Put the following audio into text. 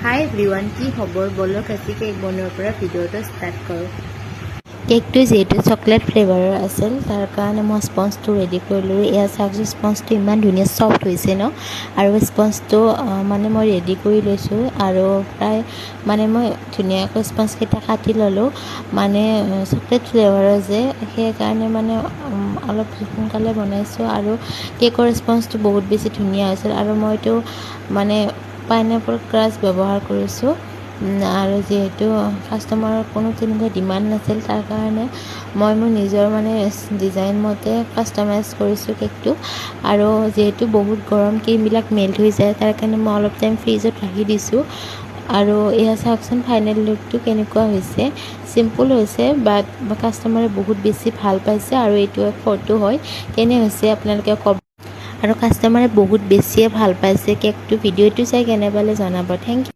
হাই everyone, কি খবৰ? বলক আজি কেক বনোৱাৰ পৰা ভিডিঅ'টো ষ্টাৰ্ট কৰোঁ। কেকটো যিহেতু চকলেট ফ্লেভাৰৰ আছিল, তাৰ কাৰণে মই স্পঞ্জটো ৰেডি কৰিলোঁ। এয়া চাওকচোন, স্পঞ্জটো ইমান ধুনীয়া ছফ্ট হৈছে ন। আৰু স্পঞ্জটো মই ৰেডি কৰি লৈছোঁ আৰু প্ৰায় মই ধুনীয়াকৈ স্পঞ্জকেইটা কাটি ল'লোঁ। চকলেট ফ্লেভাৰৰ যে, সেইকাৰণে অলপ সোনকালে বনাইছোঁ। আৰু কেকৰ স্পঞ্জটো বহুত বেছি ধুনীয়া হৈছিল। আৰু মইতো পাইনএপল ক্ৰাছ ব্যৱহাৰ কৰিছোঁ। আৰু যিহেতু কাষ্টমাৰৰ কোনো তেনেকুৱা ডিমাণ্ড নাছিল, তাৰ কাৰণে মই মোৰ নিজৰ ডিজাইন মতে কাষ্টমাইজ কৰিছোঁ কেকটো। আৰু যিহেতু বহুত গৰম, ক্ৰীমবিলাক মেল্ট হৈ যায়, তাৰ কাৰণে মই অলপ টাইম ফ্ৰিজত ৰাখি দিছোঁ। আৰু এয়া চাওকচোন ফাইনেল লুকটো কেনেকুৱা হৈছে। চিম্পুল হৈছে, বাট কাষ্টমাৰে বহুত বেছি ভাল পাইছে। আৰু এইটো এক ফটো হয়, কেনে হৈছে আপোনালোকে ক'ব। আৰু কাষ্টমাৰে বহুত বেছিয়ে ভাল পাইছে কেকটো। ভিডিঅ'টো চাই কেনে পালে জনাব। Thank U.